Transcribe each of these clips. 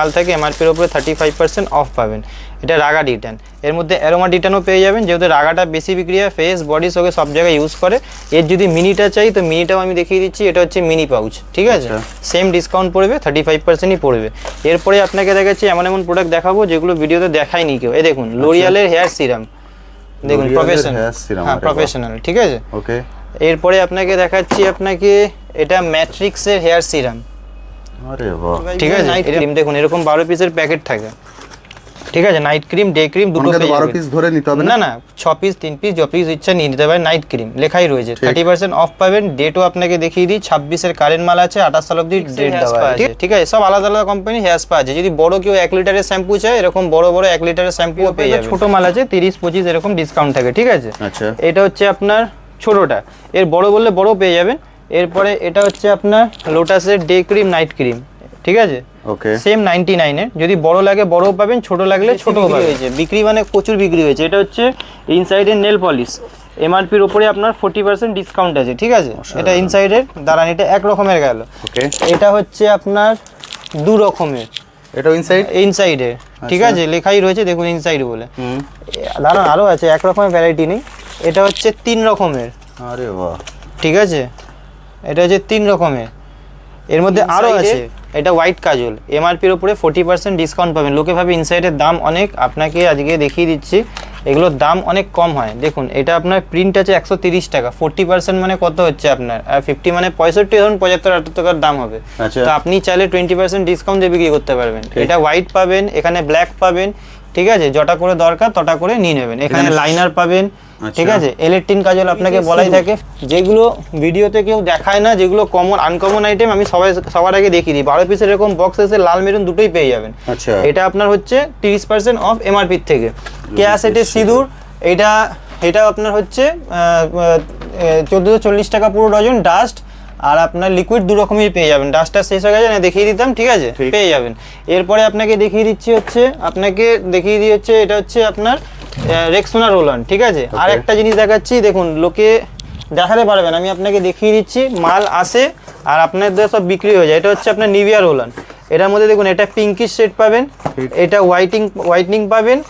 মাল থাকে এমআরপির উপরে 35% অফ পাবেন। এটা রাগা ডিটান, এর মধ্যে অ্যারোমা ডিটানও পেয়ে যাবেন, যেহেতু রাগাটা বেশি বিক্রি হয়, ফেস বডি সঙ্গে সব জায়গায় ইউজ করে। এর যদি মিনিটা চাই তো মিনিটাও আমি দেখিয়ে দিচ্ছি, এটা হচ্ছে মিনি পাউচ, ঠিক আছে, সেম ডিসকাউন্ট পড়বে, 35%ই পড়বে। এরপরে আপনাকে দেখাচ্ছি এমন এমন প্রোডাক্ট দেখাবো যেগুলো ভিডিওতে দেখায়নি কেউ। এই দেখুন লোরিয়ালের হেয়ার সিরাম, দেখুন প্রফেশনাল, হ্যাঁ প্রফেশনাল, ঠিক আছে। ওকে, এরপরে আপনাকে দেখাচ্ছি আপনাকে এটা ম্যাট্রিক্সের হেয়ার সিরাম, আরে বাহ, ঠিক আছে। নাইট ক্রিম দেখুন এরকম 12 পিসের প্যাকেট থাকে, ঠিক আছে। নাইট ক্রিম, ডে ক্রিম দুটো পেয়ে যাবেন। 12 পিস ধরে নিতে হবে না, 6 পিস, 3 পিস, যত পিস ইচ্ছা নিয়ে নিতে পারেন। নাইট ক্রিম লেখাই রয়েছে, 30% অফ পাবেন। ডেটও আপনাকে দেখিয়ে দিই, 26-এর কারেন্ট মাল আছে, 28 সাল অবধি ডেট দেওয়া আছে, ঠিক আছে। সব আলাদা আলাদা কোম্পানি হেয়ার স্পা আছে। যদি বড় কেউ 1 লিটারের শ্যাম্পু চায়, এরকম বড় বড় 1 লিটারের শ্যাম্পুও পেয়ে যাবে। ছোট মাল আছে 30-25 এরকম ডিসকাউন্ট থাকে, ঠিক আছে। আচ্ছা, এটা হচ্ছে আপনার ছোটটা, এর বড় বললে বড় পেয়ে যাবেন। এরপরে এটা হচ্ছে আপনার লোটাসের ডে ক্রিম, নাইট ক্রিম, ঠিক আছে। ওকে, সেম 99 এর, যদি বড় লাগে বড়ও পাবেন, ছোট লাগলে ছোটও পাবেন। হয়েছে বিক্রি মানে প্রচুর বিক্রি হয়েছে। এটা হচ্ছে ইনসাইডের নেল পলিশ, এমআরপির উপরে আপনার 40% ডিসকাউন্ট আছে, ঠিক আছে। এটা ইনসাইডের, দাঁড়ান এটা এক রকমের গেল। ওকে, এটা হচ্ছে আপনার দু রকমের, এটা ইনসাইডের, ঠিক আছে, লেখাই রয়েছে দেখুন ইনসাইড বলে। দাঁড়ান আরও আছে, এক রকমের ভ্যারাইটি নেই। এটা হচ্ছে 3 রকমের, আরে বাহ, ঠিক আছে। এটা হচ্ছে 3 রকমের, এর মধ্যে আরও আছে। এটা হোয়াইট কাজল, এমআরপির উপরে 40% ডিসকাউন্ট পাবেন। লোকে ভাবে ইনসাইডের দাম অনেক, আপনাকে আজকে দেখিয়ে দিচ্ছি এগুলোর দাম অনেক কম হয়। দেখুন এটা আপনার প্রিন্ট আছে 130 টাকা, 40% মানে কত হচ্ছে আপনার, আর 50 মানে 65, ধরুন 75-78 টাকার দাম হবে। তো আপনি চাইলে 20% ডিসকাউন্ট দিয়ে বিক্রি করতে পারবেন। এটা হোয়াইট পাবেন, এখানে ব্ল্যাক পাবেন, ঠিক আছে। যটা করে দরকার তটা করে নিয়ে নেবেন। এখানে লাইনার পাবেন, ঠিক আছে। ইলেকট্রিক কাজল আপনাকে বলাই থাকে, যেগুলো ভিডিওতে কেউ দেখায় না, যেগুলো কমন আনকমন আইটেম আমি সবার আগে দেখিয়ে দিই। 12 পিসের এরকম বক্স এসে লাল মেরুন দুটোই পেয়ে যাবেন। এটা আপনার হচ্ছে 30% অফ এমআরপি থেকে। ক্যাসেটের সিঁদুর, এটা আপনার হচ্ছে 1440 টাকা পুরো ডজন। ডাস্ট আর আপনার লিকুইড দু রকমই পেয়ে যাবেন। ডাস্টটা শেষ হয়ে গেছে না, দেখিয়ে দিতাম, ঠিক আছে, পেয়ে যাবেন। এরপরে আপনাকে দেখিয়ে দিচ্ছি হচ্ছে এটা হচ্ছে আপনার রেক্সোনা রোল-অন, ঠিক আছে। আর একটা জিনিস দেখাচ্ছি, দেখুন লোকে দেখাতে পারবেন, আমি আপনাকে দেখিয়ে দিচ্ছি। মাল আসে আর আপনাদের সব বিক্রি হয়ে যায়। এটা হচ্ছে আপনার নিভিয়া রোল-অন, এটার মধ্যে দেখুন এটা পিঙ্কিশ শেড পাবেন, এটা হোয়াইটনিং পাবেন।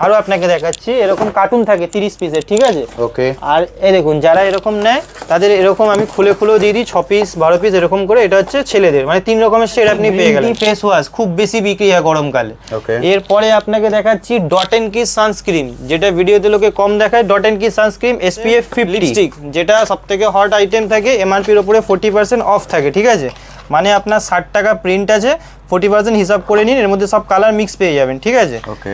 আরও আপনাকে দেখাচ্ছি, এরকম কার্টুন থাকে 30 পিসের, ঠিক আছে। ওকে, আর এই দেখুন যারা এরকম নেয় তাদের এরকম আমি খুলেও দিয়ে দিই, 6 পিস 12 পিস এরকম করে। এটা হচ্ছে ছেলেদের, মানে 3 রকমের শেড আপনি পেয়ে গেলেন। ফেস ওয়াশ খুব বেশি বিক্রি হয় গরমকালে। এরপরে আপনাকে দেখাচ্ছি ডট এন্ড কিস সানস্ক্রিন, যেটা ভিডিওতে লোকে কম দেখায়। Dot and kiss sunscreen SPF 50 lipstick, যেটা সবথেকে হট আইটেম থাকে, এমআরপির উপরে 40% অফ থাকে, ঠিক আছে। মানে আপনার 60 টাকা প্রিন্ট আছে, 40% হিসাব করে নিন, এর মধ্যে সব কালার মিক্স পেয়ে যাবেন, ঠিক আছে। ওকে,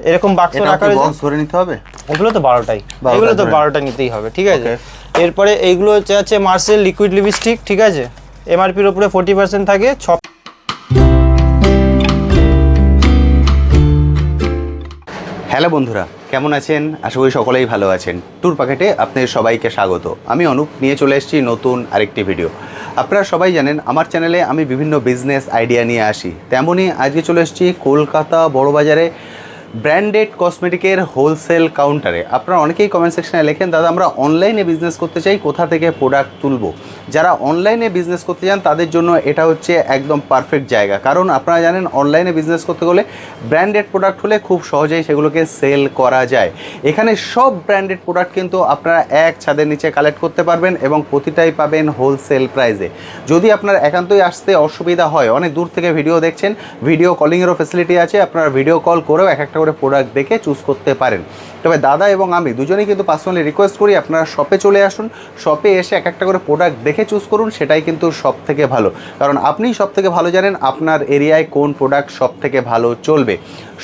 এরকম বাক্স রাখা রয়েছে, বক্স ধরে নিতে হবে। এগুলো তো 12টাই, এগুলো তো 12টা নিতেই হবে, ঠিক আছে। এরপরে এইগুলো হচ্ছে মার্সেল লিকুইড লিপস্টিক, ঠিক আছে, এমআরপির উপরে 40% থাকে। হ্যালো বন্ধুরা, কেমন আছেন? আশা করি সকলেই ভালো আছেন। ট্যুর প্যাকেটে আপনাদের সবাইকে স্বাগত। আমি অনুপ, নিয়ে চলে এসেছি নতুন আরেকটি ভিডিও। আপনারা সবাই জানেন আমার চ্যানেলে আমি বিভিন্ন বিজনেস আইডিয়া নিয়ে আসি, তেমনই আজকে চলে এসেছি কলকাতা বড়বাজারে ব্র্যান্ডেড কসমেটিকের হোলসেল কাউন্টারে। আপনারা অনেকেই কমেন্ট সেকশনে লেখেন, দাদা আমরা অনলাইনে বিজনেস করতে চাই, কোথা থেকে প্রোডাক্ট তুলবো। যারা অনলাইনে বিজনেস করতে চান তাদের জন্য এটা হচ্ছে একদম পারফেক্ট জায়গা। কারণ আপনারা জানেন অনলাইনে বিজনেস করতে গেলে ব্র্যান্ডেড প্রোডাক্ট হলে খুব সহজেই সেগুলোকে সেল করা যায়। এখানে সব ব্র্যান্ডেড প্রোডাক্ট কিন্তু আপনারা এক ছাদের নিচে কালেক্ট করতে পারবেন এবং প্রতিটাই পাবেন হোলসেল প্রাইসে। যদি আপনার একান্তই আসতে অসুবিধা হয়, অনেক দূর থেকে ভিডিও দেখছেন, ভিডিও কলিংয়েরও ফেসিলিটি আছে, আপনারা ভিডিও কল করেও একটা করে প্রোডাক্ট দেখে চুজ করতে পারেন। তবে দাদা এবং আমি দুজনেই কিন্তু পার্সোনালি রিকোয়েস্ট করি আপনারা শপে চলে আসুন, শপে এসে একটা করে প্রোডাক্ট দেখে চুজ করুন, সেটাই কিন্তু সব থেকে ভালো। কারণ আপনিই সব থেকে ভালো জানেন আপনার এরিয়ায় কোন প্রোডাক্ট সব থেকে ভালো চলবে।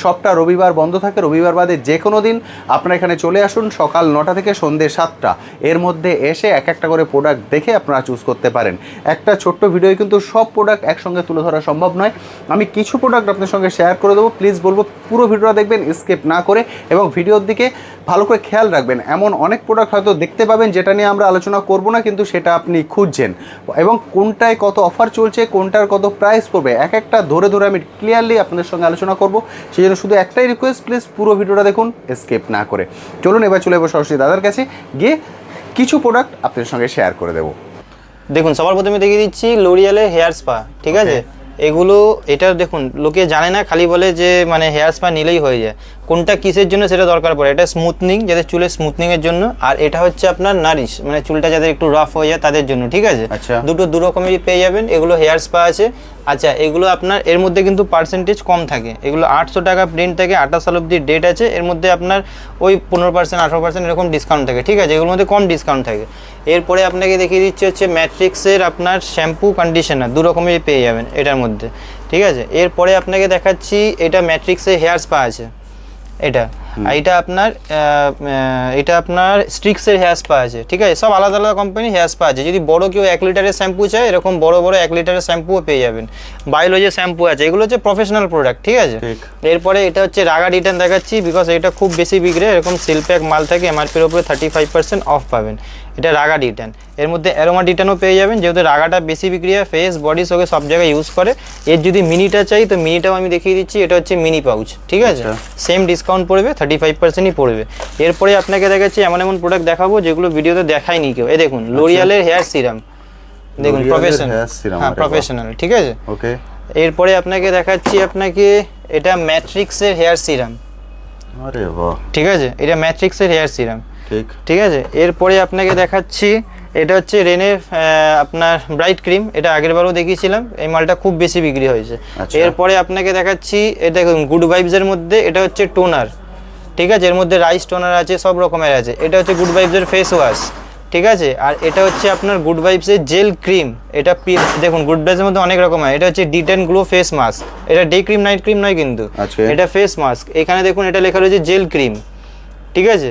শপটা রবিবার বন্ধ থাকে, রবিবার বাদে যে কোনো দিন আপনারা এখানে চলে আসুন, সকাল 9টা থেকে সন্ধ্যে 7টা এর মধ্যে এসে একটা করে প্রোডাক্ট দেখে আপনারা চুজ করতে পারেন। একটা ছোট্ট ভিডিও কিন্তু সব প্রোডাক্ট একসঙ্গে তুলে ধরা সম্ভব নয়, আমি কিছু প্রোডাক্ট আপনার সঙ্গে শেয়ার করে দেবো। প্লিজ বলবো পুরো ভিডিওটা দেখবেন, স্কিপ না করে, এবং ভিডিওর দিকে ভালো করে খেয়াল রাখবেন। এমন অনেক প্রোডাক্ট হয়তো দেখতে পাবেন যেটা নিয়ে আমরা আলোচনা করব না, কিন্তু সেটা আপনি খুঁজছেন, এবং কোনটায় কত অফার চলছে, কোনটার কত প্রাইস পড়বে, একটা ধরে আমি ক্লিয়ারলি আপনাদের সঙ্গে আলোচনা করব। সেই জন্য শুধু একটাই রিকোয়েস্ট, প্লিজ পুরো ভিডিওটা দেখুন স্কিপ না করে। চলুন এবার চলে যাবো সরাসরি দাদার কাছে গিয়ে কিছু প্রোডাক্ট আপনাদের সঙ্গে শেয়ার করে দেবো। দেখুন সবার প্রথমে দেখিয়ে দিচ্ছি লোরিয়ালের হেয়ার স্পা, ঠিক আছে। এগুলো এটা দেখুন লোকে জানে না, খালি বলে যে মানে হেয়ার স্পা নিলেই হয়ে যায়। কোনটা কিসের জন্য সেটা দরকার পড়ে। এটা স্মুথনিং, যাদের চুলের স্মুথনিংয়ের জন্য, আর এটা হচ্ছে আপনার নারিশ, মানে চুলটা যাদের একটু রাফ হয়ে যায় তাদের জন্য, ঠিক আছে। আচ্ছা। দুটো দু রকমেরই পেয়ে যাবেন। এগুলো হেয়ার স্পা আছে। আচ্ছা, এগুলো আপনার এর মধ্যে কিন্তু পার্সেন্টেজ কম থাকে। এগুলো 800 টাকা প্রিন্ট থাকে, 28 সাল অব্দি ডেট আছে। এর মধ্যে আপনার ওই 15% 18% এরকম ডিসকাউন্ট থাকে, ঠিক আছে। এগুলোর মধ্যে কম ডিসকাউন্ট থাকে। এরপরে আপনাকে দেখিয়ে দিচ্ছি হচ্ছে ম্যাট্রিক্সের আপনার শ্যাম্পু কন্ডিশনার, দু রকমেরই পেয়ে যাবেন এটার মধ্যে, ঠিক আছে। এরপরে আপনাকে দেখাচ্ছি এটা ম্যাট্রিক্সের হেয়ার স্পা আছে এটা। আর এটা আপনার স্ট্রিক্সের হেয়ার স্পা আছে, ঠিক আছে। সব আলাদা আলাদা কোম্পানি হেয়ার স্পা আছে। যদি বড় কেউ 1 লিটারের শ্যাম্পু চায়, এরকম বড় বড় 1 লিটারের শ্যাম্পুও পেয়ে যাবেন। বায়োলজি শ্যাম্পু আছে, এগুলো হচ্ছে প্রফেশনাল প্রোডাক্ট, ঠিক আছে। এরপরে এটা হচ্ছে রাগা ডিটান দেখাচ্ছি, বিকজ এটা খুব বেশি বিক্রি, এরকম সিল প্যাক মাল থাকে। এমআরপির উপরে 35% অফ পাবেন। এটা রাগা ডিটান। এর মধ্যে অ্যারোমা ডিটানও পেয়ে যাবেন, যেহেতু রাগাটা বেশি বিক্রি হয়, ফেস বডি সঙ্গে সব জায়গায় ইউজ করে। এর যদি মিনিটা চাই তো মিনিটাও আমি দেখিয়ে দিচ্ছি। এটা হচ্ছে মিনি পাউচ, ঠিক আছে। সেম ডিসকাউন্ট পড়বে, 35%ই পড়বে। এরপরে আপনাকে দেখাচ্ছি এমন এমন প্রোডাক্ট দেখাবো যেগুলো ভিডিওতে দেখায়নি কেউ। এই দেখুন লোরিয়ালের হেয়ার সিরাম, দেখুন প্রফেশনাল, হ্যাঁ প্রফেশনাল, ঠিক আছে। ওকে। এরপরে আপনাকে দেখাচ্ছি এটা ম্যাট্রিক্সের হেয়ার সিরাম, আরে বাহ, ঠিক আছে। এটা ম্যাট্রিক্সের হেয়ার সিরাম, ঠিক ঠিক আছে। এরপরে আপনাকে দেখাচ্ছি এটা হচ্ছে রেনের আপনার ব্রাইট ক্রিম। এটা আগের বারও দেখিয়েছিলাম, এই মালটা খুব বেশি বিক্রি হয়েছে। এরপরে আপনাকে দেখাচ্ছি এটা গুড ভাইবসের মধ্যে, এটা হচ্ছে টোনার, ঠিক আছে। এর মধ্যে রাইস টোনার আছে, সব রকমের আছে। এটা হচ্ছে গুড ভাইবসের ফেস ওয়াশ, ঠিক আছে। আর এটা হচ্ছে আপনার গুড ভাইবসের জেল ক্রিম। এটা দেখুন গুড ভাইবসের মধ্যে অনেক রকম হয়। এটা হচ্ছে ডিটেন গ্লো ফেস মাস্ক। এটা ডে ক্রিম নাইট ক্রিম নয় কিন্তু, এটা ফেস মাস্ক। এখানে দেখুন এটা লেখা রয়েছে জেল ক্রিম, ঠিক আছে।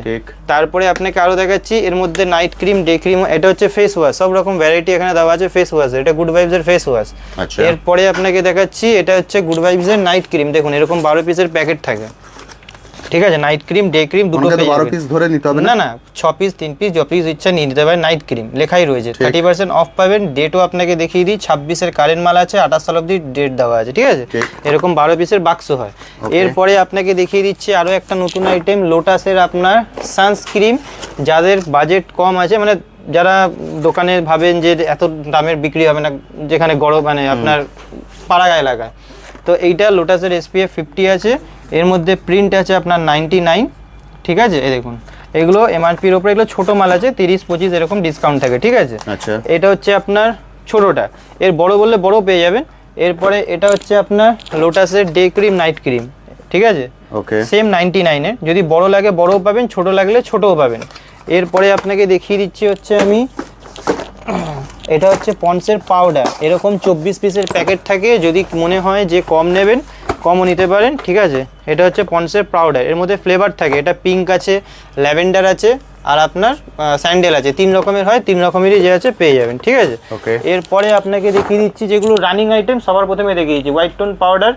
তারপরে আপনাকে আরো দেখাচ্ছি এর মধ্যে নাইট ক্রিম, ডে ক্রিম। এটা হচ্ছে ফেস ওয়াশ, সব রকম ভ্যারাইটি এখানে দেওয়া আছে ফেস ওয়াশ। এটা গুড ভাইবসের ফেস ওয়াশ। এরপরে আপনাকে দেখাচ্ছি এটা হচ্ছে গুড ভাইবসের নাইট ক্রিম। দেখুন এরকম 12 পিসের প্যাকেট থাকে, ঠিক আছে। নাইট ক্রিম ডে ক্রিম দুটো পেয়ে যাবেন। 12 পিস ধরে নিতে হবে না, 6 পিস 3 পিস যত পিস ইচ্ছা নিয়ে নিতে পারেন। নাইট ক্রিম লেখাই রয়েছে, 30% অফ পাবেন। ডেটও আপনাকে দেখিয়ে দিই, 26-এর কারেন্ট মাল আছে, 28 সাল অবধি ডেট দেওয়া আছে, ঠিক আছে। এরকম 12 পিসের বাক্স হয়। এরপরে আপনাকে দেখিয়ে দিচ্ছি আরও একটা নতুন আইটেম, লোটাসের আপনার সানস্ক্রিন। যাদের বাজেট কম আছে, মানে যারা দোকানে ভাবেন যে এত দামের বিক্রি হবে না, যেখানে গরম মানে আপনার পাড়া এলাকায়, তো এইটা লোটাসের SPF 50 আছে। এর মধ্যে প্রিন্ট আছে আপনার 99, ঠিক আছে। এই দেখুন এগুলো এমআরপির ওপরে, এগুলো ছোটো মাল আছে, 30-25 এরকম ডিসকাউন্ট থাকে, ঠিক আছে। এটা হচ্ছে আপনার ছোটোটা। এর বড় বললে বড় পেয়ে যাবেন। এরপরে এটা হচ্ছে আপনার লোটাসের ডে ক্রিম নাইট ক্রিম, ঠিক আছে। সেম 99-এর, যদি বড় লাগে বড়ও পাবেন, ছোট লাগলে ছোটও পাবেন। এরপরে আপনাকে দেখিয়ে দিচ্ছি হচ্ছে আমি এটা হচ্ছে পন্সের পাউডার। এরকম 24 পিসের প্যাকেট থাকে। যদি মনে হয় যে কম নেবেন, কমও নিতে পারেন, ঠিক আছে। এটা হচ্ছে পন্সের পাউডার। এর মধ্যে ফ্লেভার থাকে, এটা পিঙ্ক আছে, ল্যাভেন্ডার আছে, আর আপনার স্যান্ডেল আছে। 3 রকমের হয়, 3 রকমেরই যে আছে পেয়ে যাবেন, ঠিক আছে। এরপরে আপনাকে দেখিয়ে দিচ্ছি যেগুলো রানিং আইটেম। সবার প্রথমে দেখিয়ে দিচ্ছি হোয়াইট টোন পাউডার।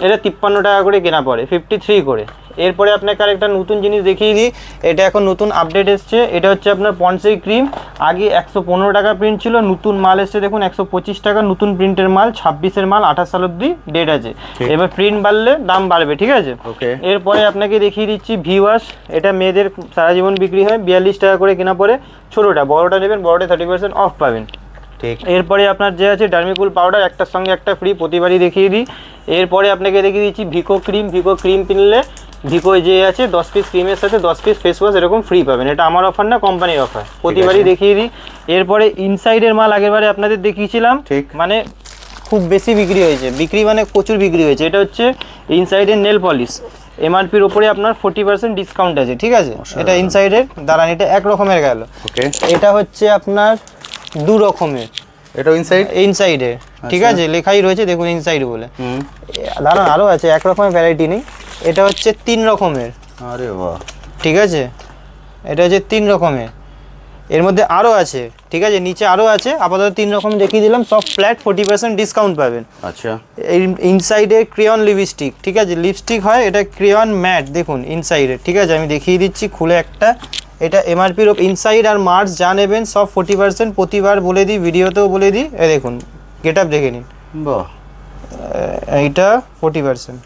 এটা 53 টাকা করে কেনা পড়ে, 53 করে। এরপরে আপনাকে আরেকটা নতুন জিনিস দেখিয়ে দিই, এটা এখন নতুন আপডেট এসছে। এটা হচ্ছে আপনার পন্সের ক্রিম। আগে 115 টাকা প্রিন্ট ছিল, নতুন মাল এসছে দেখুন 125 টাকা। নতুন প্রিন্টের মাল, 26-এর মাল, 28 সাল অব্দি ডেট আছে। এবার প্রিন্ট বাড়লে দাম বাড়বে, ঠিক আছে। এরপরে আপনাকে দেখিয়ে দিচ্ছি ভি ওয়াশ। এটা মেয়েদের সারা জীবন বিক্রি হয়, 42 টাকা করে কেনা পড়ে ছোটোটা। বড়োটা নেবেন, বড়োটা 30% অফ পাবেন। এরপরে আপনার যে আছে ডার্মিকুল পাউডার, একটার সঙ্গে একটা ফ্রি, প্রতিবারই দেখিয়ে দিই। এরপরে আপনাকে দেখিয়ে দিচ্ছি ভিকো ক্রিম। ভিকো ক্রিম কিনলে ভিকো যে আছে 10 পিস ক্রিমের সাথে 10 পিস ফেস ওয়াশ এরকম ফ্রি পাবেন। এটা আমার অফার না, কোম্পানির অফার, প্রতিবারই দেখিয়ে দিই। এরপরে ইনসাইডের মাল আগেরবারে আপনাদের দেখিয়েছিলাম, মানে খুব বেশি বিক্রি হয়েছে, বিক্রি মানে প্রচুর বিক্রি হয়েছে। এটা হচ্ছে ইনসাইডের নেল পলিশ। এমআরপির ওপরে আপনার 40% ডিসকাউন্ট আছে, ঠিক আছে। এটা ইনসাইডের, দাঁড়ান এটা এক রকমের গেল। এটা হচ্ছে আপনার 2 রকমের, এটা ইনসাইডের, ঠিক আছে। লেখাই রয়েছে দেখুন ইনসাইড বলে। দাঁড়ান আরও আছে, এক রকমের ভ্যারাইটি নেই। এটা হচ্ছে 3 রকমের, আরে বাহ, ঠিক আছে। এটা হচ্ছে 3 রকমের, এর মধ্যে আরও আছে, ঠিক আছে। নিচে আরও আছে, আপাতত 3 রকম দেখিয়ে দিলাম। সব ফ্ল্যাট 40% ডিসকাউন্ট পাবেন। আচ্ছা। ইনসাইডে ক্রেয়ন লিপস্টিক, ঠিক আছে। লিপস্টিক হয়, এটা ক্রেয়ন ম্যাট, দেখুন ইনসাইডে, ঠিক আছে। আমি দেখিয়ে দিচ্ছি খুলে একটা। এটা এমআরপির ইনসাইড আর মার্স যা নেবেন সব 40%। প্রতিবার বলে দিই, ভিডিওতেও বলে দিই। এই দেখুন গেট আপ দেখে নিন, এইটা 40%।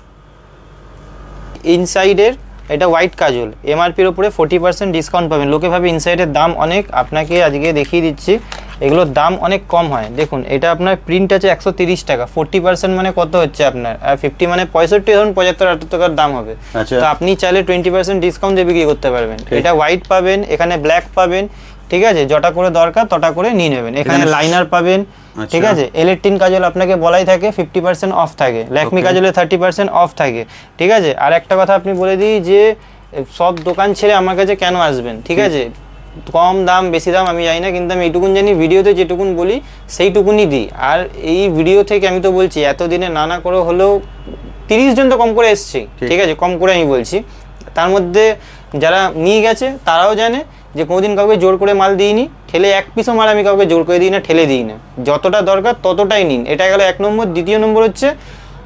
ইনসাইডের এটা হোয়াইট কাজল, এমআরপির ওপরে 40% ডিসকাউন্ট পাবেন। লোকে ভাবে ইনসাইডের দাম অনেক, আপনাকে আজকে দেখিয়ে দিচ্ছি এগুলোর দাম অনেক কম হয়। দেখুন এটা আপনার প্রিন্ট আছে 130 টাকা, 40% মানে কত হচ্ছে আপনার, আর 50 মানে 65, ধরুন 75-78 টাকার দাম হবে। তো আপনি চাইলে 20% ডিসকাউন্ট দিয়ে বিক্রি করতে পারবেন। এটা হোয়াইট পাবেন, এখানে ব্ল্যাক পাবেন, ঠিক আছে, যটা করে দরকার তটা করে নিয়ে নেবেন। এখানে লাইনার পাবেন, ঠিক আছে। এল18 কাজল আপনাকে বলাই থাকে 50% অফ থাকে, ল্যাকমি কাজলে 30% অফ থাকে, ঠিক আছে। আর একটা কথা আপনি বলে দিই যে সব দোকান ছেড়ে আমার কাছে কেন আসবেন, ঠিক আছে। কম দাম বেশি দাম আমি জানি না, কিন্তু আমি এইটুকুন জানি, ভিডিওতে যেটুকুন বলি সেইটুকুনই দিই। আর এই ভিডিও থেকে আমি তো বলছি এতদিনে নানা করে হলেও 30 জন তো কম করে এসছি, ঠিক আছে, কম করে আমি বলছি। তার মধ্যে যারা নিয়ে গেছে তারাও জানে যে কোনোদিন কাউকে জোর করে মাল দিইনি, ঠেলে এক পিসও মাল আমি কাউকে জোর করে দিই না, ঠেলে দিই না। যতটা দরকার ততটাই নিন, এটা গেল 1 নম্বর। দ্বিতীয় নম্বর হচ্ছে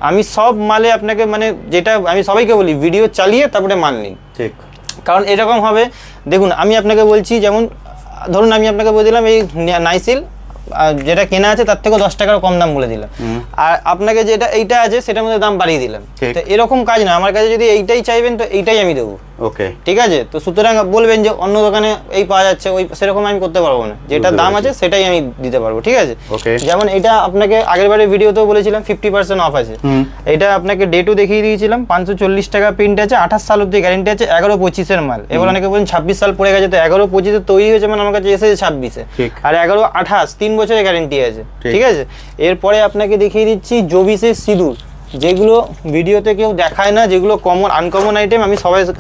আমি সব মালে আপনাকে মানে যেটা আমি সবাইকে বলি, ভিডিও চালিয়ে তারপরে মাল নিন। ঠিক, কারণ এরকম হবে, দেখুন আমি আপনাকে বলছি, যেমন ধরুন আমি আপনাকে বলে দিলাম এই নাইসিল যেটা কেনা আছে তার থেকেও 10 টাকার কম দাম বলে দিলাম, আর আপনাকে যেটা এইটা আছে সেটার মধ্যে দাম বাড়িয়ে দিলাম। তো এরকম কাজ না, আমার কাছে যদি এইটাই চাইবেন তো এইটাই আমি দেবো। ওকে, ঠিক আছে। তো সুতরাং বলবেন যে অন্য দোকানে এই পাওয়া যাচ্ছে, ওই সেরকম আমি করতে পারবো না, যেটা দাম আছে সেটাই আমি দিতে পারবো, ঠিক আছে। যেমন এটা আপনাকে আগের বারের ভিডিওতেও বলেছিলাম 50% অফ আছে। এটা আপনাকে ডেটও দেখিয়ে দিয়েছিলাম, 540 টাকা প্রিন্ট আছে, 28 সাল অব্দি গ্যারেন্টি আছে, 11-25 মাল। এবার অনেকে বলেন 26 সাল পড়ে গেছে, তো 11-25 তৈরি হয়েছে মানে আমার কাছে এসেছে 26-এ, আর 11-28 3 বছরের গ্যারেন্টি আছে, ঠিক আছে। এরপরে আপনাকে দেখিয়ে দিচ্ছি জোবিসের সিঁদুর, যেগুলো ভিডিওতে কেউ দেখায় না, যেগুলো কমন আনকমন আইটেম, আমি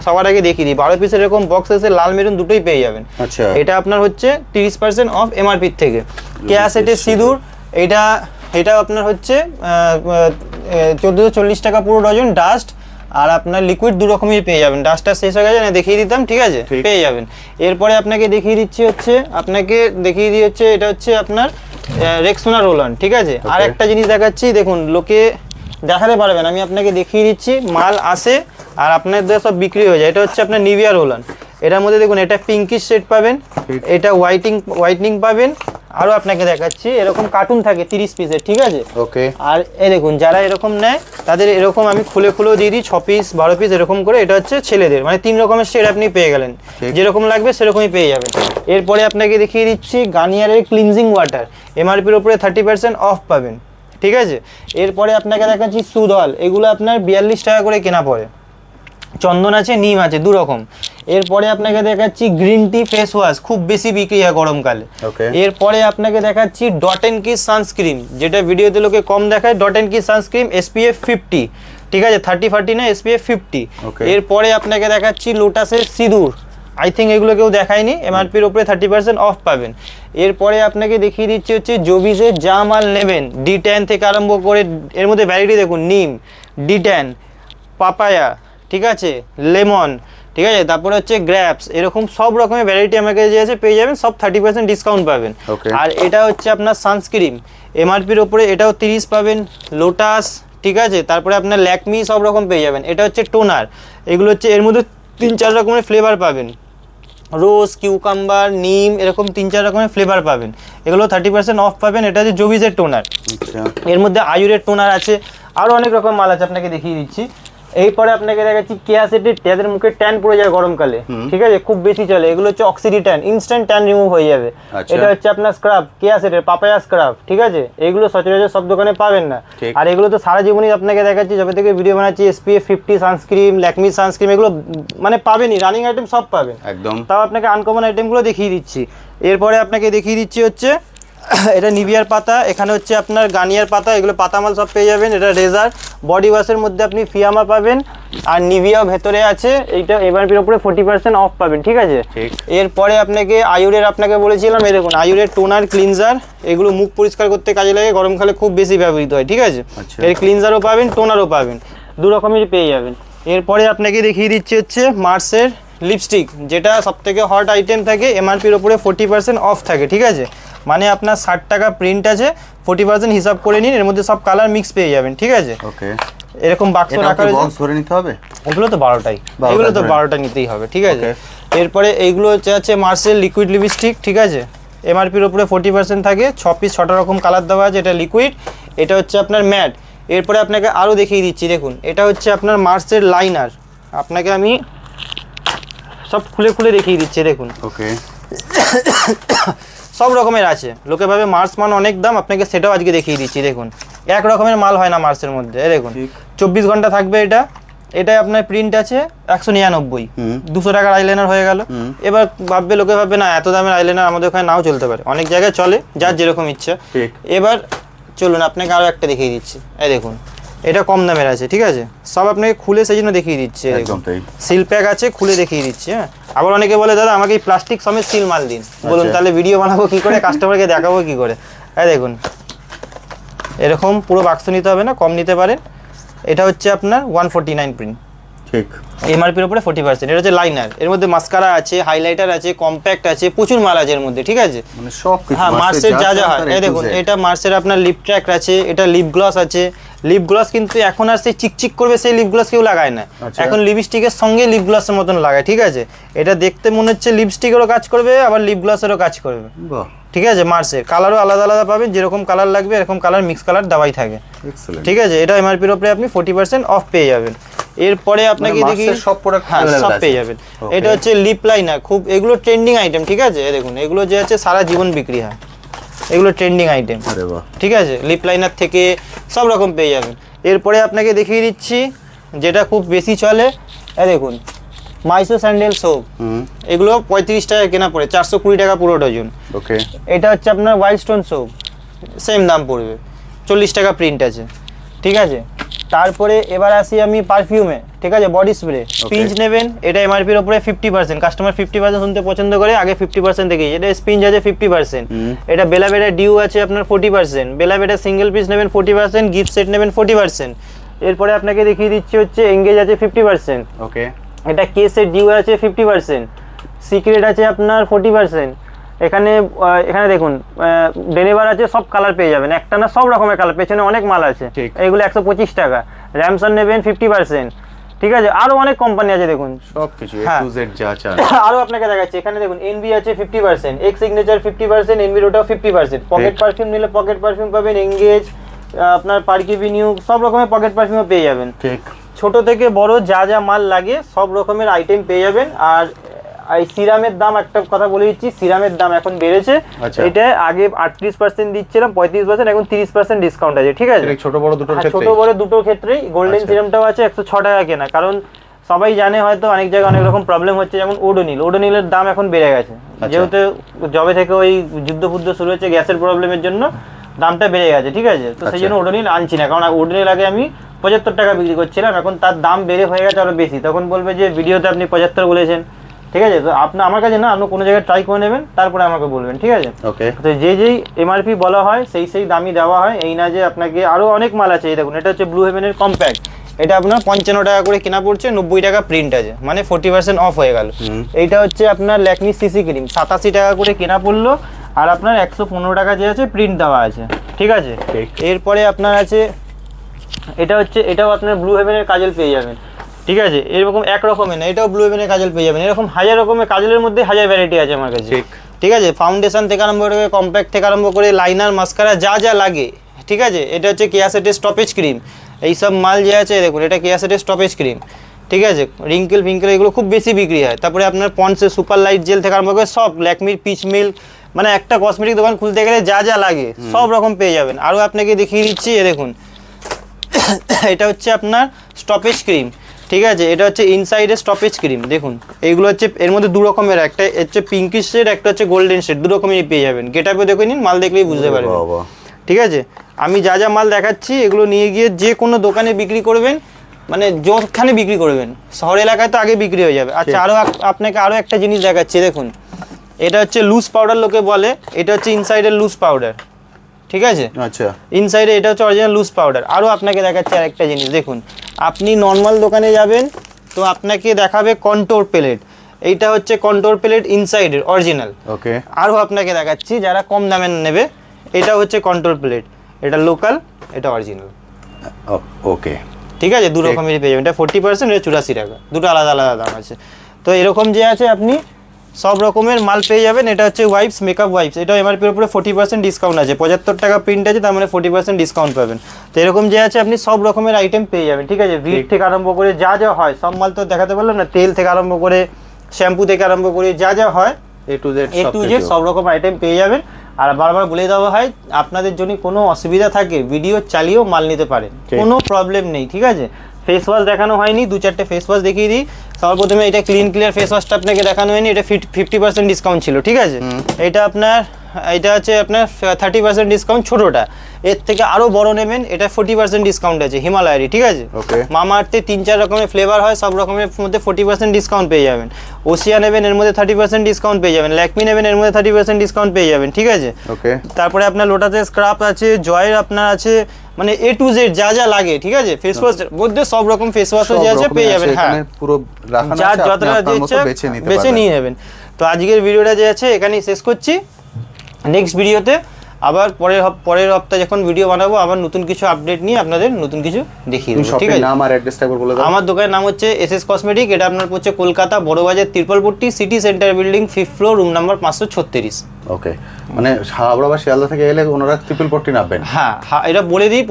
সবার আগে দেখিয়ে দিই। 12 পিসের এরকম বক্স এসে লাল মেরুন দুটোই পেয়ে যাবেন। আচ্ছা, এটা আপনার হচ্ছে 30% অফ এমআরপি থেকে। কেয়া সেটের সিঁদুর, এটা আপনার হচ্ছে 1440 টাকা পুরো ডজন। ডাস্ট আর আপনার লিকুইড দু রকমই পেয়ে যাবেন। ডাস্টটা শেষ হয়ে গেছে না, দেখিয়ে দিতাম, ঠিক আছে, পেয়ে যাবেন। এরপরে আপনাকে দেখিয়ে দিচ্ছি হচ্ছে এটা হচ্ছে আপনার রেক্সোনা রোল-অন, ঠিক আছে। আর একটা জিনিস দেখাচ্ছি, দেখুন লোকে দেখাতে পারবেন, আমি আপনাকে দেখিয়ে দিচ্ছি, মাল আসে আর আপনাদের সব বিক্রি হয়ে যায়। এটা হচ্ছে আপনার নিভিয়া রোল-অন, এটার মধ্যে দেখুন এটা পিঙ্কিশ শেড পাবেন, এটা হোয়াইটনিং পাবেন। আরও আপনাকে দেখাচ্ছি, এরকম কার্টুন থাকে 30 পিসের, ঠিক আছে। ওকে, আর এই দেখুন যারা এরকম নেয় তাদের এরকম আমি খুলেও দিয়ে দিই 6 পিস 12 পিস এরকম করে। এটা হচ্ছে ছেলেদের, মানে 3 রকমের শেড আপনি পেয়ে গেলেন, যেরকম লাগবে সেরকমই পেয়ে যাবেন। এরপরে আপনাকে দেখিয়ে দিচ্ছি গার্নিয়ারের ক্লিনজিং ওয়াটার, এমআরপির উপরে 30% অফ পাবেন, ঠিক আছে। এরপরে আপনাকে দেখাচ্ছি সুদল, এগুলো আপনার 42 টাকা করে কেনা পড়ে। চন্দন আছে, নিম আছে, দু রকম। এরপরে আপনাকে দেখাচ্ছি গ্রিন টি ফেস ওয়াশ, খুব বেশি বিক্রি হয় গরমকালে। এরপরে আপনাকে দেখাচ্ছি ডট এন্ড কিস সানস্ক্রিন, যেটা ভিডিওতে লোকে কম দেখায়। Dot and kiss sunscreen SPF 50, ঠিক আছে, 30-40 না, SPF 50। এরপরে আপনাকে দেখাচ্ছি লোটাসের সিঁদুর, আই থিঙ্ক এগুলো কেউ দেখায়নি, এমআরপির উপরে 30% অফ পাবেন। এরপরে আপনাকে দেখিয়ে দিচ্ছি হচ্ছে জোবিসের যা মাল নেবেন, D10 থেকে আরম্ভ করে, এর মধ্যে ভ্যারাইটি দেখুন, নিম, D10, পাপায়া, ঠিক আছে, লেমন, ঠিক আছে, তারপরে হচ্ছে গ্র্যাপস, এরকম সব রকমের ভ্যারাইটি আমার কাছে যে আছে পেয়ে যাবেন, সব 30% ডিসকাউন্ট পাবেন। আর এটা হচ্ছে আপনার সানস্ক্রিন, এমআরপির ওপরে এটাও 30 পাবেন। লোটাস, ঠিক আছে, তারপরে আপনার ল্যাকমি, সব রকম পেয়ে যাবেন। এটা হচ্ছে টোনার, এগুলো হচ্ছে এর মধ্যে 3-4 রকমের ফ্লেভার পাবেন, রোজ, কিউকাম্বার, নিম, এরকম 3-4 রকমের ফ্লেভার পাবেন। এগুলো 30% অফ পাবেন। এটা হচ্ছে জোবিসের টোনার, এর মধ্যে আয়ুরের টোনার আছে, আরও অনেক রকম মাল আছে, আপনাকে দেখিয়ে দিচ্ছি। এরপরে আপনাকে দেখাচ্ছি কেয়া সেটের, যাদের মুখে ট্যান পড়ে যায় গরমকালে, ঠিক আছে, খুব বেশি চলে, এগুলো হচ্ছে অক্সিডি ট্যান, ইনস্ট্যান্ট ট্যান রিমুভ হয়ে যাবে। এটা হচ্ছে আপনার স্ক্রাব, কেয়া সেটের পাপায়া স্ক্রাব, ঠিক আছে। এগুলো সচরাচর সব দোকানে পাবেন না, আর এগুলো তো সারা জীবনই আপনাকে দেখাচ্ছি, যবে থেকে ভিডিও বানাচ্ছি। SPF 50 সানস্ক্রিন, ল্যাকমি সানস্ক্রিন, এগুলো মানে পাবেনই, রানিং আইটেম সব পাবেন একদম। তাও আপনাকে আনকমন আইটেমগুলো দেখিয়ে দিচ্ছি। এরপরে আপনাকে দেখিয়ে দিচ্ছি হচ্ছে এটা নিভিয়ার পাতা, এখানে হচ্ছে আপনার গার্নিয়ার পাতা, এগুলো পাতামাল সব পেয়ে যাবেন। এটা রেজার, বডি ওয়াশের মধ্যে আপনি ফিয়ামা পাবেন, আর নিভিয়াও ভেতরে আছে। এইটা এমআরপির উপরে 40% অফ পাবেন, ঠিক আছে। এরপরে আপনাকে আয়ুরের, আপনাকে বলেছিলাম, এই দেখুন আয়ুরের টোনার, ক্লিনজার, এগুলো মুখ পরিষ্কার করতে কাজে লাগে, গরমকালে খুব বেশি ব্যবহৃত হয়, ঠিক আছে। এর ক্লিনজারও পাবেন, টোনারও পাবেন, দু রকমেরই পেয়ে যাবেন। এরপরে আপনাকে দেখিয়ে দিচ্ছি হচ্ছে মার্সের লিপস্টিক, যেটা সবথেকে হট আইটেম থাকে, এমআরপির উপরে 40% অফ থাকে, ঠিক আছে। মানে আপনার 60 টাকা প্রিন্ট আছে, 40% হিসাব করে নিন, এর মধ্যে সব কালার মিক্স পেয়ে যাবেন, ঠিক আছে। ওকে, এরকম বাক্স রাখা রয়েছে, বক্স ধরে নিতে হবে, এগুলো তো 12টাই, এগুলো তো 12টা নিতেই হবে, ঠিক আছে। এরপরে এইগুলো হচ্ছে মার্সেল লিকুইড লিপস্টিক, ঠিক আছে, এমআরপির উপরে 40% থাকে, 6 পিস 6টা রকম কালার দেওয়া আছে। এটা লিকুইড, এটা হচ্ছে আপনার ম্যাট। এরপরে আপনাকে আরও দেখিয়ে দিচ্ছি, দেখুন এটা হচ্ছে আপনার মার্সের লাইনার, আপনাকে আমি সব খুলে খুলে দেখিয়ে দিচ্ছে দেখুন। ওকে, সব রকমের আছে, লোকে ভাবে মার্স মান অনেক দাম, আপনাকে সেটাও আজকে দেখিয়ে দিচ্ছি দেখুন। এক রকমের মাল হয় না মার্সের মধ্যে, দেখুন 24 ঘন্টা থাকবে এটা। এটাই আপনার প্রিন্ট আছে 199, 200 টাকার আইলাইনার হয়ে গেল। এবার ভাববে লোকে ভাববে না এত দামের আইলাইনার আমাদের ওখানে নাও চলতে পারে, অনেক জায়গায় চলে, যার যেরকম ইচ্ছা। এবার চলুন আপনাকে আরও একটা দেখিয়ে দিচ্ছি, এই দেখুন এটা কম দামের আছে, ঠিক আছে, সব আপনাকে খুলে সেই জন্য দেখিয়ে দিচ্ছে। সিল প্যাক আছে, খুলে দেখিয়ে দিচ্ছি। হ্যাঁ, আবার অনেকে বলে দাদা আমাকে এই প্লাস্টিক সমেত সিল মাল দিন, বলুন তাহলে ভিডিও বানাবো কি করে, কাস্টমারকে দেখাবো কি করে। এই দেখুন এরকম পুরো বাক্স নিতে হবে না, কম নিতে পারেন। এটা হচ্ছে আপনার 149 প্রিন্ট, ঠিক, এমআরপির উপরে 40%। এটা হচ্ছে লাইনার, এর মধ্যে মাস্কারা আছে, হাইলাইটার আছে, কম্প্যাক্ট আছে, প্রচুর মাল আছে এর মধ্যে, ঠিক আছে। মানে সব কিছু হ্যাঁ, মার্সের যা যা হয়, এই দেখুন এটা মার্সের আপনার লিপ ট্র্যাক আছে, এটা লিপ গ্লস আছে। লিপ গ্লস কিন্তু এখন আর সেই চিকচিক করবে সেই লিপ গ্লস কেউ লাগায় না, এখন লিপস্টিকের সঙ্গে লিপ গ্লসের মতন লাগায়, ঠিক আছে। এটা দেখতে মনে হচ্ছে লিপস্টিকেরও কাজ করবে, আবার লিপ গ্লসেরও কাজ করবে, ঠিক আছে। মার্সের কালারও আলাদা আলাদা পাবেন, যেরকম কালার লাগবে এরকম কালার মিক্স কালার দেওয়াই থাকে, ঠিক আছে। এটা এমআরপির উপরে আপনি 40% অফ পেয়ে যাবেন। এরপরে আপনাকে দেখি সব প্রোডাক্ট সব পেয়ে যাবেন। এটা হচ্ছে লিপ লাইনার, খুব এগুলো ট্রেন্ডিং আইটেম, ঠিক আছে। দেখুন এগুলো যে আছে সারা জীবন বিক্রি হয়, এগুলো ট্রেন্ডিং আইটেম, ঠিক আছে। লিপ লাইনার থেকে সব রকম পেয়ে যাবেন। এরপরে আপনাকে দেখিয়ে দিচ্ছি যেটা খুব বেশি চলে, এই দেখুন মাইসো স্যান্ডেল সোপ, এগুলো 35 টাকা কেনা পড়ে, 420 টাকা পুরো ডজন। ওকে, এটা হচ্ছে আপনার হোয়াইট স্টোন সোপ, সেম দাম পড়বে, 40 টাকা প্রিন্ট আছে, ঠিক আছে। তারপরে এবার আসি আমি পারফিউমে, ঠিক আছে, বডি স্প্রে স্পিঞ্জ নেবেন, এটা এমআরপির উপরে 50%, কাস্টমার 50% শুনতে পছন্দ করে, আগে 50% দেখেই। এটা স্পিঞ্জ আছে 50%, এটা বেলাবেটা ডিউ আছে আপনার 40%, বেলাবেটা সিঙ্গেল পিস নেবেন 40%, গিফট সেট নেবেন 40%। এরপরে আপনাকে দেখিয়ে দিচ্ছি হচ্ছে এঙ্গেজ আছে 50%, ওকে, এটা কেসের ডিউ আছে 50%, সিক্রেট আছে আপনার 40%। এখানে দেখুন ডেলিভার আছে, সব কালার পেয়ে যাবেন, একটা না সব রকমের কালার, পেছনে অনেক মাল আছে, এগুলো 125 টাকা। র্যামসন নেবেন 50%, ঠিক আছে। আরো অনেক কোম্পানি আছে দেখুন, সবকিছু A to Z যা চান। আরো আপনাকে দেখাচ্ছি, এখানে দেখুন এনবি আছে 50%, এক্স সিগনেচার 50%, এনবির ওটাও 50%। পকেট পারফিউম নিলে পকেট পারফিউম পাবেন, এঙ্গেজ আপনার পার্কিভিনিউ সব রকমের পকেট পারফিউমও পেয়ে যাবেন, ঠিক। ছোট থেকে বড় যা যা মাল লাগে সব রকমের আইটেম পেয়ে যাবেন। আর এই সিরামের দাম একটা কথা বলে দিচ্ছি, সিরামের দাম এখন বেড়েছে, এটা আগে 38% দিচ্ছিলাম, 35%, এখন 30% ডিসকাউন্ট আছে, ঠিক আছে। ছোট বড় দুটোর ক্ষেত্রে, ছোট বড় দুটোর ক্ষেত্রেই গোল্ডেন সিরামটাও আছে 106 টাকা কেনা, কারণ সবাই জানে হয়তো অনেক জায়গায় অনেক রকম প্রবলেম হচ্ছে, যেমন ওডোনিলের দাম এখন বেড়ে গেছে, যেহেতু জবে থেকে ওই যুদ্ধ শুরু হয়েছে গ্যাসের প্রবলেমের জন্য দামটা বেড়ে গেছে, ঠিক আছে। তো সেই জন্য ওডোনিল আনছি না, কারণ ওডোনিল আগে আমি 75 টাকা বিক্রি করছিলাম, এখন তার দাম বেড়ে হয়ে গেছে আরো বেশি, তখন বলবে যে ভিডিওতে আপনি 75 বলেছেন, ঠিক আছে। তো আপনি আমার কাছে না, আপনি কোনো জায়গায় ট্রাই করে নেবেন, তারপরে আমাকে বলবেন, ঠিক আছে। ওকে, তো যেই এমআরপি বলা হয় সেই দামই দেওয়া হয়, এই না যে আপনাকে আরো অনেক মাল আছে। এই দেখুন এটা হচ্ছে ব্লু হেভেনের কম্প্যাক্ট, এটা আপনার 55 টাকা করে কেনা পড়ছে, 90 টাকা প্রিন্ট আছে, মানে 40% অফ হয়ে গেল। এইটা হচ্ছে আপনার ল্যাকমি সিসি ক্রিম, 87 টাকা করে কেনা পড়লো, আর আপনার 115 টাকা যে আছে প্রিন্ট দেওয়া আছে, ঠিক আছে। এরপরে আপনার আছে এটাও আপনার ব্লু হেভেনের কাজল পেয়ে যাবেন, ঠিক আছে। এরকম এক রকমের না, এটাও ব্লু হেভেনের কাজল পেয়ে যাবেন, এরকম হাজার রকমের কাজলের মধ্যে হাজার ভ্যারাইটি আছে আমার কাছে, ঠিক আছে। ফাউন্ডেশন থেকে আরম্ভ করে কম্প্যাক্ট থেকে আরম্ভ করে লাইনার মাস্কারা যা যা লাগে, ঠিক আছে। এটা হচ্ছে কেয়াসেটের স্টপেজ ক্রিম, এইসব মাল যে আছে দেখুন, এটা কেয়াসেটের স্টপেজ ক্রিম, ঠিক আছে। রিঙ্কেল ফিঙ্কেল এগুলো খুব বেশি বিক্রি হয়। তারপরে আপনার পন্ডসের সুপার লাইট জেল থেকে আরম্ভ করে সব, ল্যাকমির পিচ মিল্ক, মানে একটা কসমেটিক দোকান খুলতে গেলে যা যা লাগে সব রকম পেয়ে যাবেন। আরও আপনাকে দেখিয়ে দিচ্ছি, এ দেখুন এটা হচ্ছে আপনার স্টপেজ ক্রিম, ঠিক আছে। এটা হচ্ছে ইনসাইডের স্টপেজ ক্রিম, দেখুন এইগুলো হচ্ছে এর মধ্যে দু রকমের, একটা হচ্ছে পিঙ্কিশ শেড, একটা হচ্ছে গোল্ডেন শেড, দু রকমেরই পেয়ে যাবেন। গেটআপে দেখে নিন, মাল দেখলেই বুঝতে পারবেন, ঠিক আছে। আমি যা যা মাল দেখাচ্ছি এগুলো নিয়ে গিয়ে যে কোনো দোকানে বিক্রি করবেন, মানে যেখানে বিক্রি করবেন, শহর এলাকায় তো আগে বিক্রি হয়ে যাবে। আচ্ছা, আপনাকে আরও একটা জিনিস দেখাচ্ছি, দেখুন এটা হচ্ছে লুজ পাউডার লোকে বলে, এটা হচ্ছে ইনসাইডের লুজ পাউডার, ঠিক আছে। আচ্ছা, ইনসাইডে এটা হচ্ছে অরিজিনাল লুজ পাউডার। আরও আপনাকে দেখাচ্ছি আরেকটা জিনিস, দেখুন আপনি নর্মাল দোকানে যাবেন তো আপনাকে দেখাবে কন্ট্রোর প্লেট, এইটা হচ্ছে কন্ট্রোর প্লেট ইনসাইডের অরিজিনাল, ওকে। আরও আপনাকে দেখাচ্ছি যারা কম দামে নেবে, এটা হচ্ছে কন্ট্রোর প্লেট, এটা লোকাল, এটা অরিজিনাল, ওকে, ঠিক আছে। দু রকমেরই পেয়ে যাবেন, এটা 40%, এটা 84 টাকা, দুটো আলাদা আলাদা দাম আছে। তো এরকম যে আছে আপনি সব রকমের মাল পেয়ে যাবেন। এটা হচ্ছে ওয়াইপস, মেকআপ ওয়াইপস, এটা এমআরপির উপরে 40% ডিসকাউন্ট আছে, 75 টাকা প্রিন্ট আছে, তার মানে 40% ডিসকাউন্ট পাবেন। তো এরকম যে আছে আপনি সব রকমের আইটেম পেয়ে যাবেন, ঠিক আছে। ভিট থেকে আরম্ভ করে যা যা হয় সব মাল তো দেখাতে পারলাম না, তেল থেকে আরম্ভ করে শ্যাম্পু থেকে আরম্ভ করে যা যা হয় এ টু জেড সব রকম আইটেম পেয়ে যাবেন। আর বারবার বলে দেওয়া হয় আপনাদের যদি কোনো অসুবিধা থাকে ভিডিও চালিয়েও মাল নিতে পারেন, কোনো প্রবলেম নেই, ঠিক আছে। ফেস ওয়াশ দেখানো হয়নি, 2-4টে ফেস ওয়াশ দেখিয়ে দিই। সবার প্রথমে এটা ক্লিন ক্লিয়ার ফেস ওয়াশটা আপনাকে দেখানো হয়নি, এটা 50% ডিসকাউন্ট ছিল, ঠিক আছে। এটা আছে আপনার 30% ডিসকাউন্ট ছোটোটা। এর থেকে আরও বড় নেবেন, এটা 40% ডিসকাউন্ট আছে হিমালয়ারই, ঠিক আছে। মামাআর্থে 3-4 রকমের ফ্লেভার হয়, সব রকমের মধ্যে 40% ডিসকাউন্ট পেয়ে যাবেন। ওসিয়া নেবেন এর মধ্যে 30% ডিসকাউন্ট পেয়ে যাবেন। ল্যাকমি নেবেন এর মধ্যে 30% ডিসকাউন্ট পেয়ে যাবেন, ঠিক আছে। তারপরে আপনার লোটাসের স্ক্রাব আছে, জয়ের আপনার আছে, মানে এ টু জেড যা যা লাগে, ঠিক আছে। ফেস ওয়াশের মধ্যে সব রকম ফেস ওয়াশও যে আছে পেয়ে যাবেন। হ্যাঁ, পুরো রাখানো আছে, যতটা বেছে নিয়ে নেবেন। তো আজকের ভিডিওটা যে আছে এখানেই শেষ করছি। নেক্সট ভিডিওতে আবার পরের সপ্তাহে যখন ভিডিও বানাবো আবার নতুন কিছু আপডেট নিয়ে আপনাদের নতুন কিছু দেখিয়ে দেবো, ঠিক আছে। নাম আর অ্যাড্রেসটা একবার বলে দাও। আমার দোকানের নাম হচ্ছে এসএস কসমেটিক, এটা আপনার হচ্ছে Kolkata Burrabazar Tirpalpatti city centre building 5th floor, room number 536। Okay, মানে হাওড়া বা শিয়ালদা থেকে এলে ওনারা ত্রিপলপট্টি নামবেন। হ্যাঁ, এটা বলে দিই,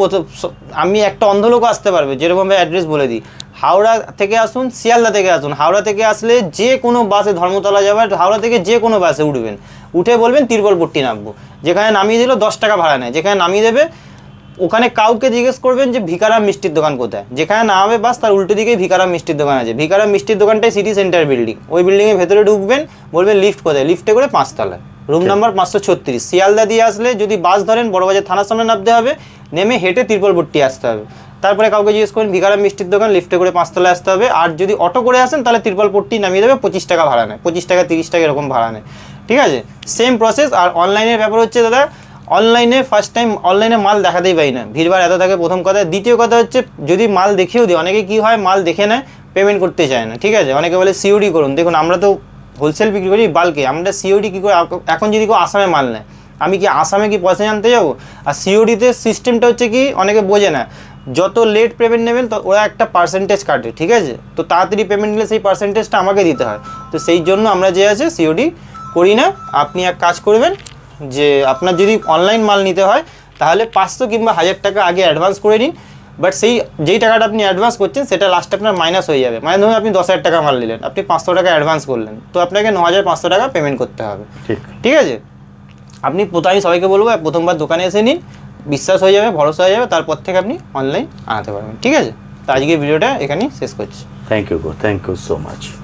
আমি একটা অন্ধ লোক আসতে পারবে, যেরকম অ্যাড্রেস বলে দিই। হাওড়া থেকে আসুন, শিয়ালদা থেকে আসুন। হাওড়া থেকে আসলে যে কোনো বাসে ধর্মতলা যাবার, হাওড়া থেকে যে কোনো বাসে উঠবেন, উঠে বলবেন তিরপলপট্টি নামবো। যেখানে নামিয়ে দিল 10 টাকা ভাড়া নেয়, যেখানে নামিয়ে দেবে ওখানে কাউকে জিজ্ঞেস করবেন যে ভিকারাম মিষ্টির দোকান কোথায়। যেখানে নামাবে বাস তার উল্টো দিকেই ভিকারাম মিষ্টির দোকান আছে। ভিকারাম মিষ্টির দোকানটাই সিটি সেন্টার বিল্ডিং, ওই বিল্ডিংয়ের ভেতরে ঢুকবেন, বলবেন লিফট কোথায়, লিফটে করে 5 তলায়, রুম নাম্বার 536। শিয়ালদা দিয়ে আসলে যদি বাস ধরেন বড়বাজার থানার সামনে নামতে হবে, নেমে হেঁটে তিরপলপট্টি আসতে হবে। তারপরে কাউকে জিজ্ঞেস করেন ভিকারাম মিষ্টির দোকান, লিফটে করে 5 তলায় আসতে হবে। আর যদি অটো করে আসেন তাহলে তিরপলপট্টি নামিয়ে দেবে, 25 টাকা ভাড়া নেয়, 25 টাকা 30 টাকা এরকম ভাড়া নেয়, ঠিক আছে। Same process. আর অনলাইনের ব্যাপার হচ্ছে দাদা, অনলাইনে ফার্স্ট টাইম অনলাইনে মাল দেখাতেই পাই না, ভিড়ভাড় এত থাকে প্রথম কথা। দ্বিতীয় কথা হচ্ছে যদি মাল দেখেও দিই, অনেকে কী হয় মাল দেখে নেয়, পেমেন্ট করতে চায় না, ঠিক আছে। অনেকে বলে সিওডি করুন। দেখুন আমরা তো হোলসেল বিক্রি করি বাল্কে, আমরা সিওডি কী করে, এখন যদি কেউ আসামে মাল নেয়, আমি কি আসামে কি পয়সা জানতে যাবো? আর সিওডিতে সিস্টেমটা হচ্ছে কি অনেকে বোঝে না, যত লেট পেমেন্ট নেবেন তো ওরা একটা পার্সেন্টেজ কাটে, ঠিক আছে। তো তাড়াতাড়ি পেমেন্ট নিলে সেই পার্সেন্টেজটা আমাকে দিতে হয়। তো সেই জন্য আমরা যে আছে সিওডি করি না। আপনি এক কাজ করবেন, যে আপনার যদি অনলাইন মাল নিতে হয় তাহলে 500 কিংবা 1000 টাকা আগে অ্যাডভান্স করে নিন। বাট যেই টাকাটা আপনি অ্যাডভান্স করছেন সেটা লাস্টে আপনার মাইনাস হয়ে যাবে। মানে ধরুন আপনি 10,000 টাকা মাল নিলেন, আপনি 500 টাকা অ্যাডভান্স করলেন, তো আপনাকে 9,500 টাকা পেমেন্ট করতে হবে, ঠিক আছে। আপনি আমি সবাইকে বলবো প্রথমবার দোকানে এসে নিন, বিশ্বাস হয়ে যাবে, ভরসা হয়ে যাবে, তারপর থেকে আপনি অনলাইন আনাতে পারবেন, ঠিক আছে। তো আজকের ভিডিওটা এখানেই শেষ করছি। Thank you so much.